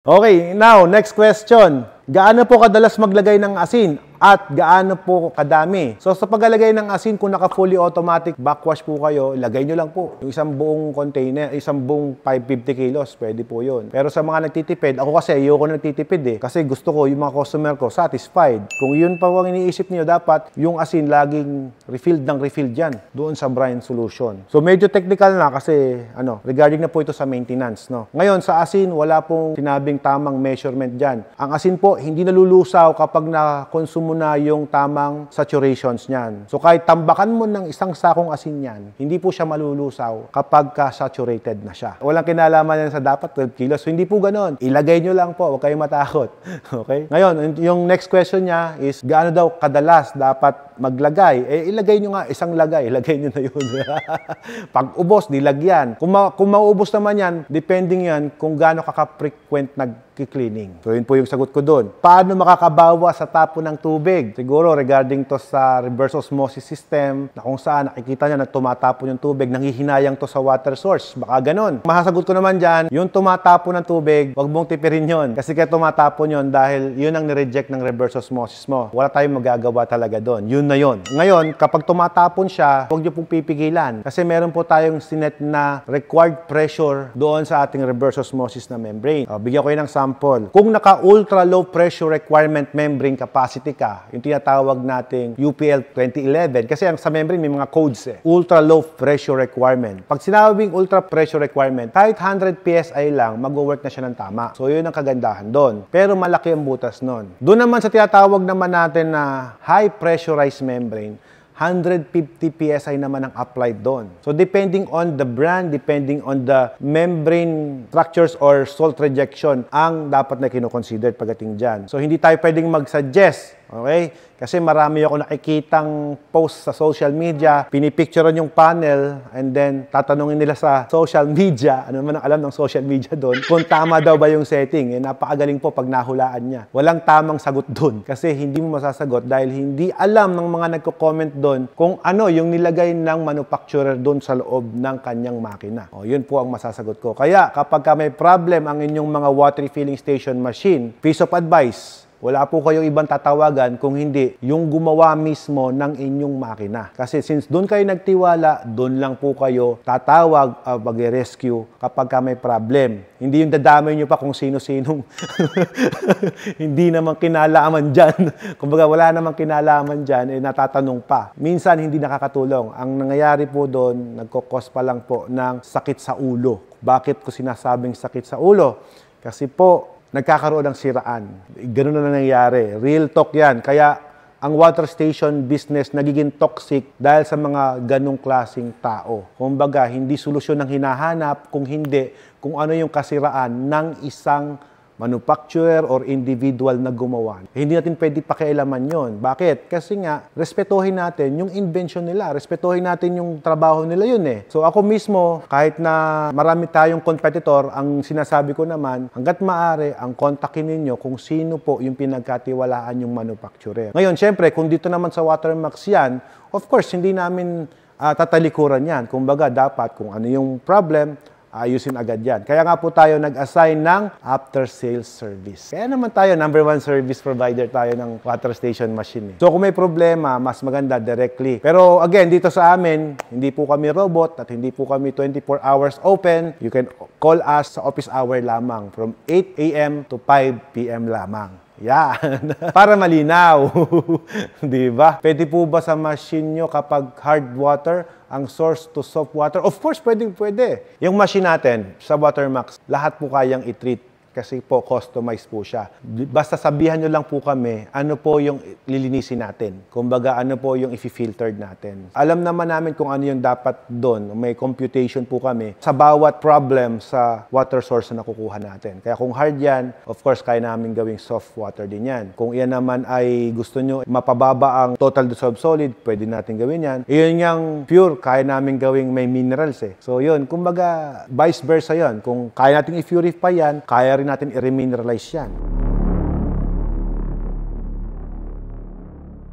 Okay, now, next question. Gaano po kadalas maglagay ng asin at gaano po kadami? So, sa paglalagay ng asin, kung naka-fully automatic backwash po kayo, ilagay nyo lang po. Yung isang buong container, isang buong 550 kilos, pwede po yun. Pero sa mga nagtitipid, ako kasi ayoko nagtitipid eh. Kasi gusto ko, yung mga customer ko, satisfied. Kung yun pa ang iniisip niyo, dapat yung asin laging refilled ng refilled dyan, doon sa brine solution. So, medyo technical na kasi, regarding na po ito sa maintenance, no? Ngayon, sa asin, wala pong sinabing tamang measurement dyan. Ang asin po, hindi nalulusaw kapag na-consume mo na yung tamang saturations niyan. So kahit tambakan mo ng isang sakong asin yan, hindi po siya malulusaw kapag ka-saturated na siya. Walang kinalaman yan sa dapat 12 kilos. So hindi po ganon. Ilagay nyo lang po, huwag kayong matakot. Okay? Ngayon, yung next question niya is, gaano daw kadalas dapat maglagay? Ilagay nyo nga isang lagay. Ilagay nyo na yun. Pag ubos, dilagyan. Kung mauubos naman yan, depending yan kung gaano kaka-frequent nag-cleaning. So yun po yung sagot ko doon. Paano makakabawa sa tapo ng tubig? Siguro regarding to sa reverse osmosis system na kung saan nakikita niya na tumatapon yung tubig, nanghihinayang to sa water source. Baka ganun. Masasagot ko naman dyan, yung tumatapon ng tubig, wag mong tipirin yun. Kasi kaya tumatapon yun dahil yun ang nireject ng reverse osmosis mo. Wala tayong magagawa talaga doon. Yun na yun. Ngayon, kapag tumatapon siya, huwag niyo pong pipigilan. Kasi meron po tayong sinet na required pressure doon sa ating reverse osmosis na membrane. Bigyan ko yun ng sample. Kung naka-ultra low pressure requirement membrane capacity ka, yung tinatawag nating UPL 2011, kasi sa membrane may mga codes eh. Ultra low pressure requirement. Pag sinabing ultra pressure requirement, kahit 100 PSI lang, mag-work na siya ng tama. So yun ang kagandahan doon. Pero malaki ang butas nun. Doon naman sa tinatawag naman natin na high pressurized membrane, 150 PSI naman ang applied doon. So, depending on the brand, depending on the membrane structures or salt rejection, ang dapat na kinoconsider pagdating dyan. So, hindi tayo pwedeng mag-suggest. Okay? Kasi marami ako nakikitang post sa social media, pinipicturean yung panel, and then tatanungin nila sa social media, ano man ang alam ng social media doon, kung tama daw ba yung setting. Napakagaling po pag nahulaan niya. Walang tamang sagot doon kasi hindi mo masasagot dahil hindi alam ng mga nagko-comment doon kung ano yung nilagay ng manufacturer doon sa loob ng kanyang makina. Yun po ang masasagot ko. Kaya kapag may problem ang inyong mga water refilling station machine, piece of advice, wala po kayong ibang tatawagan kung hindi yung gumawa mismo ng inyong makina. Kasi since doon kayo nagtiwala, doon lang po kayo tatawag o mag-rescue kapag may problem. Hindi yung dadamay nyo pa kung sino-sinong hindi naman kinalaman dyan. Kumbaga wala namang kinalaman dyan, natatanong pa. Minsan hindi nakakatulong. Ang nangyayari po doon, nagkokos pa lang po ng sakit sa ulo. Bakit ko sinasabing sakit sa ulo? Kasi po, nagkakaroon ng siraan. Ganun na nangyayari. Real talk yan. Kaya ang water station business nagiging toxic dahil sa mga ganung klaseng tao. Kumbaga, hindi solusyon ang hinahanap kung hindi kung ano yung kasiraan ng isang manufacturer or individual na gumawa. Hindi natin pwede pakialaman yon. Bakit? Kasi nga, respetuhin natin yung invention nila. Respetuhin natin yung trabaho nila yun eh. So ako mismo, kahit na marami tayong competitor, ang sinasabi ko naman, hanggat maaari, ang kontakin ninyo kung sino po yung pinagkatiwalaan yung manufacturer. Ngayon, syempre, kung dito naman sa Watermax yan, of course, hindi namin tatalikuran yan. Kumbaga, dapat kung ano yung problem, ayusin agad yan. Kaya nga po tayo nag-assign ng after-sales service. Kaya naman tayo, number 1 service provider tayo ng water station machine. So kung may problema, mas maganda directly. Pero again, dito sa amin, hindi po kami robot at hindi po kami 24 hours open. You can call us sa office hour lamang from 8 a.m. to 5 p.m. lamang. Yan. Para malinaw. Diba? Pwede po ba sa machine nyo kapag hard water, ang source to soft water? Of course, pwede. Yung machine natin sa Watermax, lahat po kayang i-treat. Kasi po, customized po siya. Basta sabihan nyo lang po kami, ano po yung lilinisin natin. Kumbaga, ano po yung i-filtered natin. Alam naman namin kung ano yung dapat doon. May computation po kami sa bawat problem sa water source na nakukuha natin. Kaya kung hard yan, of course, kaya namin gawing soft water din yan. Kung yan naman ay gusto nyo mapababa ang total dissolved solid, pwede natin gawin yan. Iyon yung pure, kaya namin gawing may minerals eh. So yun, kumbaga, vice versa yun. Kung kaya natin i-purify yan, kaya rin natin i-remineralize yan.